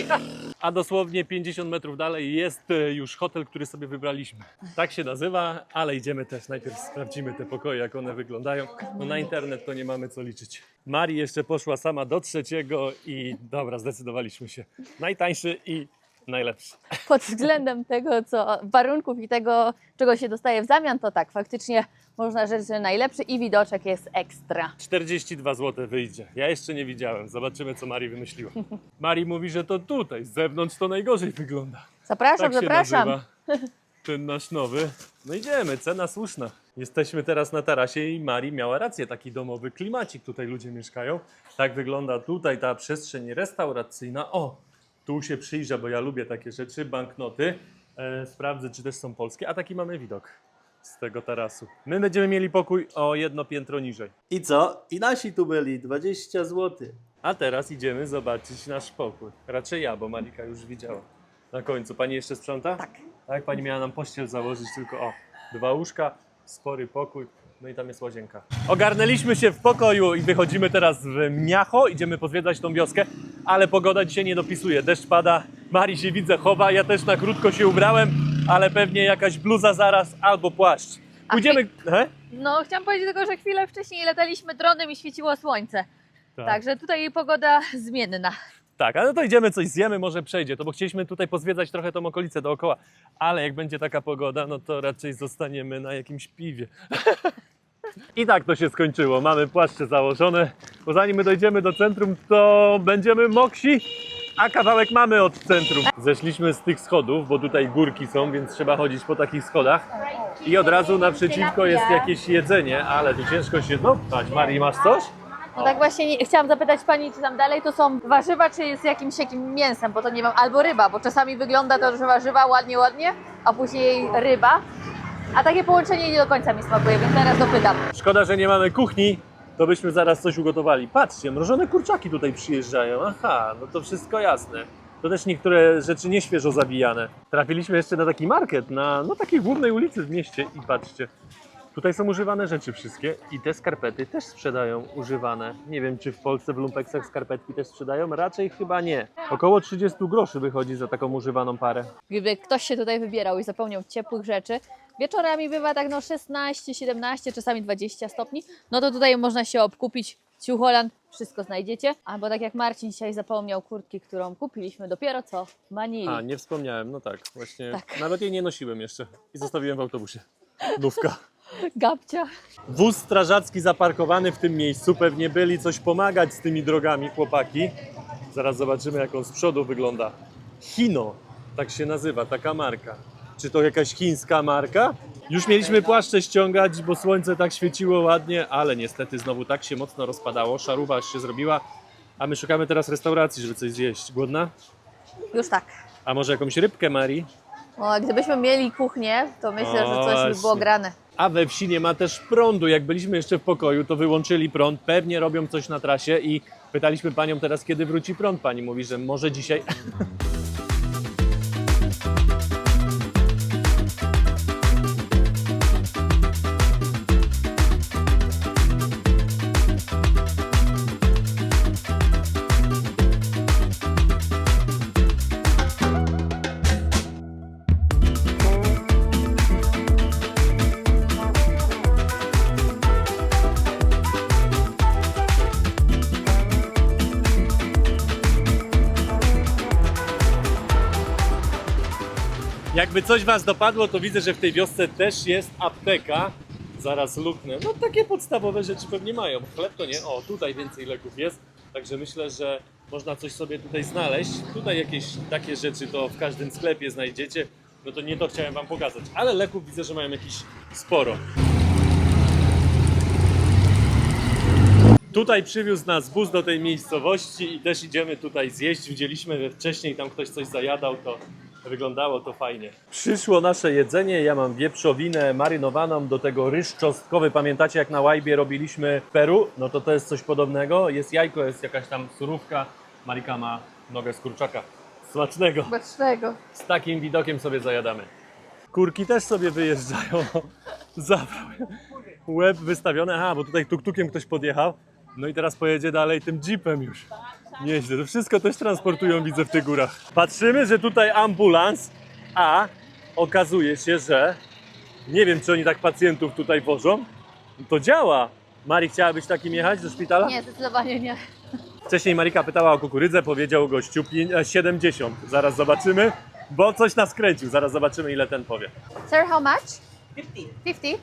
A dosłownie 50 metrów dalej jest już hotel, który sobie wybraliśmy. Tak się nazywa, ale idziemy też. Najpierw sprawdzimy te pokoje, jak one wyglądają. No na internet to nie mamy co liczyć. Mari jeszcze poszła sama do trzeciego i dobra, zdecydowaliśmy się. Najtańszy i najlepszy. Pod względem tego, co warunków i tego, czego się dostaje w zamian, to tak, faktycznie można rzec, że najlepszy i widoczek jest ekstra. 42 zł wyjdzie. Ja jeszcze nie widziałem. Zobaczymy, co Mari wymyśliła. Mari mówi, że to tutaj, z zewnątrz to najgorzej wygląda. Zapraszam, Tak się zapraszam. nazywa ten nasz nowy. No idziemy, cena słuszna. Jesteśmy teraz na tarasie i Mari miała rację, taki domowy klimacik, tutaj ludzie mieszkają. Tak wygląda tutaj ta przestrzeń restauracyjna. O, tu się przyjrzę, bo ja lubię takie rzeczy, banknoty. Sprawdzę, czy też są polskie, a taki mamy widok z tego tarasu. My będziemy mieli pokój o jedno piętro niżej. I co? I nasi tu byli, 20 zł. A teraz idziemy zobaczyć nasz pokój. Raczej ja, bo Marika już widziała. Na końcu. Pani jeszcze sprząta? Tak. Tak, pani miała nam pościel założyć, tylko o, 2 łóżka, spory pokój, no i tam jest łazienka. Ogarnęliśmy się w pokoju i wychodzimy teraz w Miacho, idziemy pozwiedzać tą wioskę, ale pogoda dzisiaj nie dopisuje. Deszcz pada, Mari się widzę chowa, ja też na krótko się ubrałem, ale pewnie jakaś bluza zaraz albo płaszcz. Pójdziemy... No, chciałam powiedzieć tylko, że chwilę wcześniej lataliśmy dronem i świeciło słońce. Także tutaj pogoda zmienna. Tak, ale to idziemy, coś zjemy, może przejdzie, to bo chcieliśmy tutaj pozwiedzać trochę tą okolicę dookoła, ale jak będzie taka pogoda, no to raczej zostaniemy na jakimś piwie. I tak to się skończyło, mamy płaszcze założone, bo zanim my dojdziemy do centrum, to będziemy moksi, a kawałek mamy od centrum. Zeszliśmy z tych schodów, bo tutaj górki są, więc trzeba chodzić po takich schodach i od razu naprzeciwko jest jakieś jedzenie, ale tu ciężko się dopchać. Marii, masz coś? No tak właśnie chciałam zapytać pani, czy tam dalej to są warzywa, czy jest jakimś mięsem, bo to nie wiem, albo ryba, bo czasami wygląda to, że warzywa ładnie, a później ryba. A takie połączenie nie do końca mi smakuje, więc teraz dopytam. Szkoda, że nie mamy kuchni, to byśmy zaraz coś ugotowali. Patrzcie, mrożone kurczaki tutaj przyjeżdżają. Aha, no to wszystko jasne. To też niektóre rzeczy nie świeżo zabijane. Trafiliśmy jeszcze na taki market, na takiej głównej ulicy w mieście i patrzcie. Tutaj są używane rzeczy wszystkie i te skarpety też sprzedają używane. Nie wiem, czy w Polsce w lumpeksach skarpetki też sprzedają? Raczej chyba nie. Około 30 groszy wychodzi za taką używaną parę. Gdyby ktoś się tutaj wybierał i zapełniał ciepłych rzeczy, wieczorami bywa tak no 16, 17, czasami 20 stopni, no to tutaj można się obkupić. Ciucholand, wszystko znajdziecie. Albo tak jak Marcin dzisiaj zapomniał kurtki, którą kupiliśmy dopiero co w Manili. A, nie wspomniałem, no tak, właśnie. Tak. Nawet jej nie nosiłem jeszcze i zostawiłem w autobusie. Nówka. Gabcia. Wóz strażacki zaparkowany w tym miejscu, pewnie byli coś pomagać z tymi drogami chłopaki. Zaraz zobaczymy, jak on z przodu wygląda. Hino, tak się nazywa, taka marka. Czy to jakaś chińska marka? Już mieliśmy płaszcze ściągać, bo słońce tak świeciło ładnie, ale niestety znowu tak się mocno rozpadało, szaruwa aż się zrobiła, a my szukamy teraz restauracji, żeby coś zjeść. Głodna? Już tak. A może jakąś rybkę, Marii? O, gdybyśmy mieli kuchnię, to myślę, że coś by było Właśnie. grane. A we wsi nie ma też prądu. Jak byliśmy jeszcze w pokoju, to wyłączyli prąd. Pewnie robią coś na trasie i pytaliśmy panią teraz, kiedy wróci prąd. Pani mówi, że może dzisiaj. Jakby coś was dopadło, to widzę, że w tej wiosce też jest apteka. Zaraz luknę. No takie podstawowe rzeczy pewnie mają. Chleb to nie. O, tutaj więcej leków jest. Także myślę, że można coś sobie tutaj znaleźć. Tutaj jakieś takie rzeczy to w każdym sklepie znajdziecie. No to nie to chciałem wam pokazać. Ale leków widzę, że mają jakieś sporo. Tutaj przywiózł nas bus do tej miejscowości i też idziemy tutaj zjeść. Widzieliśmy, że wcześniej tam ktoś coś zajadał, to wyglądało to fajnie. Przyszło nasze jedzenie, ja mam wieprzowinę marynowaną, do tego ryż czosnkowy. Pamiętacie, jak na łajbie robiliśmy w Peru? No to jest coś podobnego. Jest jajko, jest jakaś tam surówka. Marika ma nogę z kurczaka. Smacznego. Bacznego. Z takim widokiem sobie zajadamy. Kurki też sobie wyjeżdżają. Zabrał łeb wystawiony. Aha, bo tutaj tuk-tukiem ktoś podjechał. No i teraz pojedzie dalej tym jeepem już. Nieźle. To wszystko też transportują, widzę, w tych górach. Patrzymy, że tutaj ambulans, a okazuje się, że nie wiem, czy oni tak pacjentów tutaj wożą. To działa. Mari, chciałabyś takim jechać do szpitala? Nie, zdecydowanie nie. Wcześniej Marika pytała o kukurydzę, powiedział gościu 70. Zaraz zobaczymy, bo coś nas kręcił. Zaraz zobaczymy, ile ten powie. Sir, how much? 50.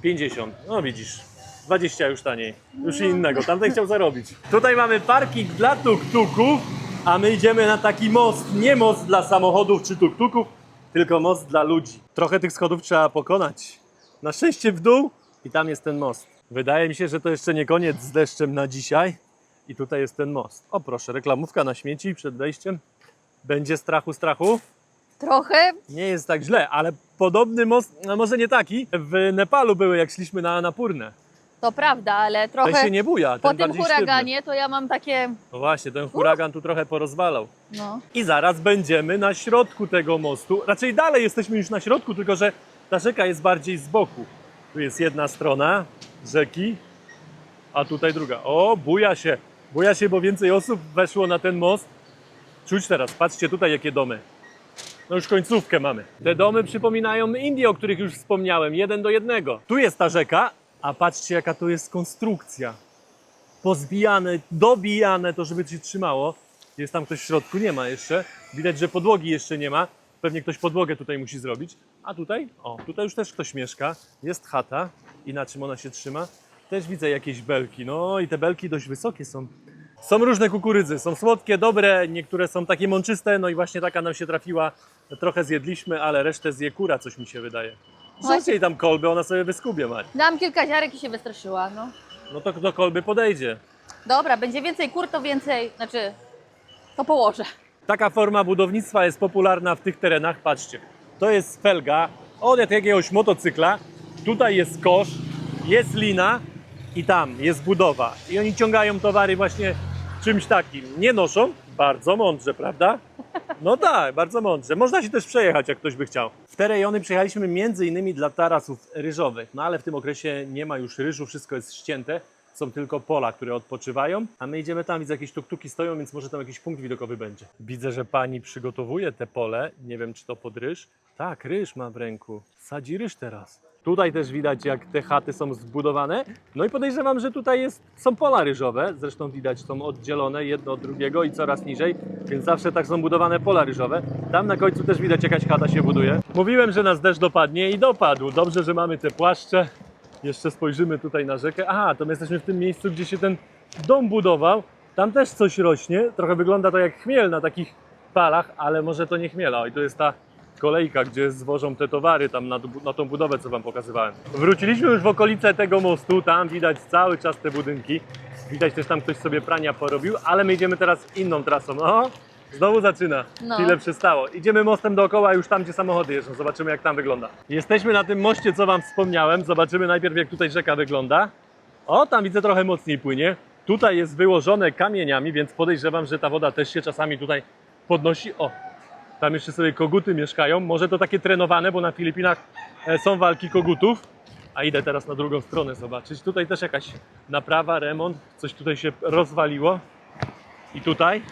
50. No widzisz, 20 już taniej. Już innego. Tamten chciał zarobić. Tutaj mamy parking dla tuk-tuków, a my idziemy na taki most. Nie most dla samochodów czy tuk-tuków, tylko most dla ludzi. Trochę tych schodów trzeba pokonać. Na szczęście w dół i tam jest ten most. Wydaje mi się, że to jeszcze nie koniec z deszczem na dzisiaj. I tutaj jest ten most. O proszę, reklamówka na śmieci przed wejściem. Będzie strachu? Trochę. Nie jest tak źle, ale podobny most, no może nie taki, w Nepalu były, jak szliśmy na Annapurnę. To prawda, ale Ten trochę się nie buja, po ten tym bardziej huraganie to ja mam takie... sztywny. No właśnie, ten huragan tu trochę porozwalał. No. I zaraz będziemy na środku tego mostu. Raczej dalej jesteśmy już na środku, tylko że ta rzeka jest bardziej z boku. Tu jest jedna strona rzeki, a tutaj druga. O, buja się, bo więcej osób weszło na ten most. Czuć teraz, patrzcie tutaj jakie domy. No już końcówkę mamy. Te domy przypominają Indię, o których już wspomniałem, 1:1. Tu jest ta rzeka, a patrzcie jaka tu jest konstrukcja. Pozbijane, dobijane to, żeby się trzymało. Jest tam ktoś w środku, nie ma jeszcze. Widać, że podłogi jeszcze nie ma. Pewnie ktoś podłogę tutaj musi zrobić. A tutaj? O, tutaj już też ktoś mieszka. Jest chata i na czym ona się trzyma. Też widzę jakieś belki. No i te belki dość wysokie są. Są różne kukurydzy, są słodkie, dobre, niektóre są takie mączyste, no i właśnie taka nam się trafiła. Trochę zjedliśmy, ale resztę zje kura, coś mi się wydaje. Rzuć jej tam kolby, ona sobie wyskubie, Mari. Dałam kilka ziarek i się wystraszyła, no. No to do kolby podejdzie. Dobra, będzie więcej kur, to więcej, to położę. Taka forma budownictwa jest popularna w tych terenach, patrzcie. To jest felga od jakiegoś motocykla, tutaj jest kosz, jest lina i tam jest budowa. I oni ciągają towary właśnie czymś takim. Nie noszą, bardzo mądrze, prawda? No tak, bardzo mądrze. Można się też przejechać, jak ktoś by chciał. W te rejony przyjechaliśmy między innymi dla tarasów ryżowych, no ale w tym okresie nie ma już ryżu, wszystko jest ścięte. Są tylko pola, które odpoczywają, a my idziemy tam, widzę jakieś tuk-tuki stoją, więc może tam jakiś punkt widokowy będzie. Widzę, że pani przygotowuje te pole, nie wiem czy to pod ryż. Tak, ryż ma w ręku, sadzi ryż teraz. Tutaj też widać, jak te chaty są zbudowane. No i podejrzewam, że tutaj są pola ryżowe, zresztą widać, są oddzielone jedno od drugiego i coraz niżej, więc zawsze tak są budowane pola ryżowe. Tam na końcu też widać, jakaś chata się buduje. Mówiłem, że nas deszcz dopadnie i dopadł. Dobrze, że mamy te płaszcze. Jeszcze spojrzymy tutaj na rzekę. Aha, to my jesteśmy w tym miejscu, gdzie się ten dom budował. Tam też coś rośnie. Trochę wygląda to jak chmiel na takich palach, ale może to nie chmiela. O, i tu jest ta kolejka, gdzie zwożą te towary tam na tą budowę, co wam pokazywałem. Wróciliśmy już w okolice tego mostu. Tam widać cały czas te budynki. Widać też tam ktoś sobie prania porobił, ale my idziemy teraz inną trasą. O, znowu zaczyna. No. Chwilę przystało. Idziemy mostem dookoła, już tam, gdzie samochody jeżdżą. Zobaczymy, jak tam wygląda. Jesteśmy na tym moście, co wam wspomniałem. Zobaczymy najpierw, jak tutaj rzeka wygląda. O, tam widzę, trochę mocniej płynie. Tutaj jest wyłożone kamieniami, więc podejrzewam, że ta woda też się czasami tutaj podnosi. O, tam jeszcze sobie koguty mieszkają. Może to takie trenowane, bo na Filipinach są walki kogutów. A idę teraz na drugą stronę zobaczyć. Tutaj też jakaś naprawa, remont. Coś tutaj się rozwaliło. I tutaj?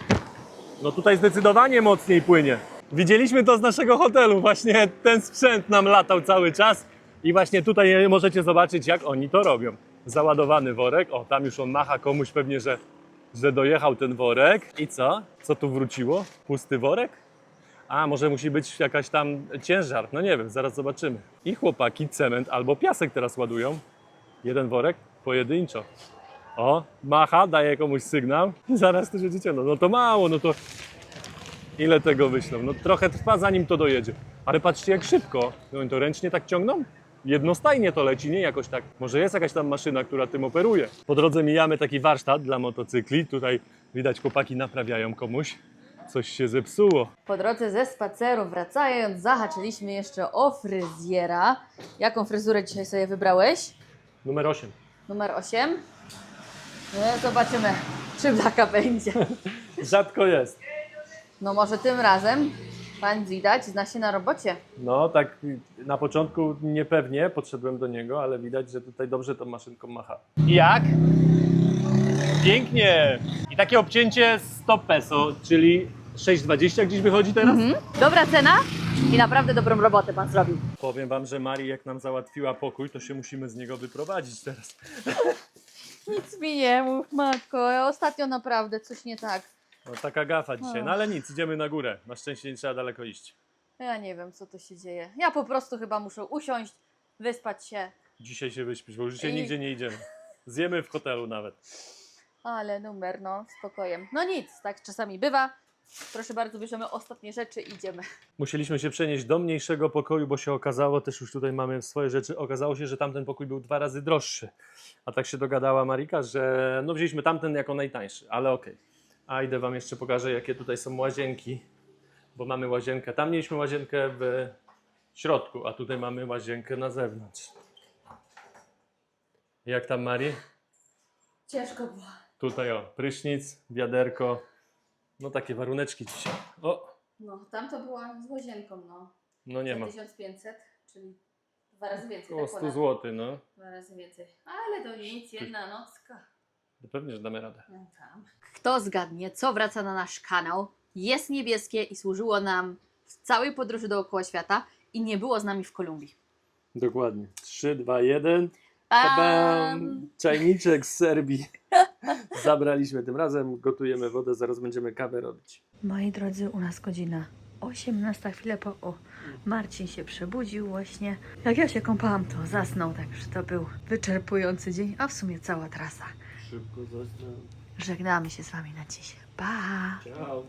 No tutaj zdecydowanie mocniej płynie. Widzieliśmy to z naszego hotelu. Właśnie ten sprzęt nam latał cały czas. I właśnie tutaj możecie zobaczyć, jak oni to robią. Załadowany worek. O, tam już on macha komuś pewnie, że dojechał ten worek. I co? Co tu wróciło? Pusty worek? A, może musi być jakaś tam ciężar. No nie wiem, zaraz zobaczymy. I chłopaki cement albo piasek teraz ładują. Jeden worek pojedynczo. O, macha, daje komuś sygnał. I zaraz to się ciągną. No to mało, no to ile tego wyślą? No trochę trwa, zanim to dojedzie. Ale patrzcie, jak szybko. No oni to ręcznie tak ciągną? jednostajnie to leci, nie jakoś tak. Może jest jakaś tam maszyna, która tym operuje. Po drodze mijamy taki warsztat dla motocykli. Tutaj widać, chłopaki naprawiają komuś. Coś się zepsuło. Po drodze ze spaceru wracając, zahaczyliśmy jeszcze o fryzjera. Jaką fryzurę dzisiaj sobie wybrałeś? Numer 8. Numer 8. No, zobaczymy, czy blaka będzie. Rzadko jest. No może tym razem pan widać, zna się na robocie. No tak na początku niepewnie podszedłem do niego, ale widać, że tutaj dobrze tą maszynką macha. I jak? Pięknie! I takie obcięcie 100 peso, czyli 6,20 gdzieś wychodzi teraz? Dobra cena i naprawdę dobrą robotę pan zrobił. Powiem wam, że Marii jak nam załatwiła pokój, to się musimy z niego wyprowadzić teraz. Nic mi nie mów, matko. Ostatnio naprawdę coś nie tak. No taka gafa dzisiaj, no ale nic, idziemy na górę. Na szczęście nie trzeba daleko iść. Ja nie wiem, co tu się dzieje. Ja po prostu chyba muszę usiąść, wyspać się. Dzisiaj się wyśpisz, bo już dzisiaj I- nigdzie nie idziemy. Zjemy w hotelu nawet. Ale numer, no, spokojem. No nic, tak czasami bywa. Proszę bardzo, bierzemy ostatnie rzeczy i idziemy. Musieliśmy się przenieść do mniejszego pokoju, bo się okazało, też już tutaj mamy swoje rzeczy, okazało się, że tamten pokój był 2 razy droższy. A tak się dogadała Marika, że no wzięliśmy tamten jako najtańszy, ale okej. A idę wam jeszcze pokażę, jakie tutaj są łazienki, bo mamy łazienkę. Tam mieliśmy łazienkę w środku, a tutaj mamy łazienkę na zewnątrz. Jak tam, Mari? Ciężko było. Tutaj o, prysznic, wiaderko, no takie waruneczki dzisiaj. O, No, tam to była z łazienką, no. no nie ma. 1500, czyli 2 razy więcej. Około tak 100 ponad. zł, no. 2 razy więcej. Ale to nic, jedna nocka. To pewnie, że damy radę. No tam. Kto zgadnie, co wraca na nasz kanał, jest niebieskie i służyło nam w całej podróży dookoła świata i nie było z nami w Kolumbii. Dokładnie. 3, 2, 1. Pam! Tabam! Czajniczek z Serbii. Zabraliśmy tym razem, gotujemy wodę, zaraz będziemy kawę robić. Moi drodzy, u nas godzina 18, chwilę po... O, Marcin się przebudził właśnie. Jak ja się kąpałam, to zasnął, także to był wyczerpujący dzień, a w sumie cała trasa. Szybko zasnąłem. Żegnamy się z Wami na dziś. Pa! Ciao.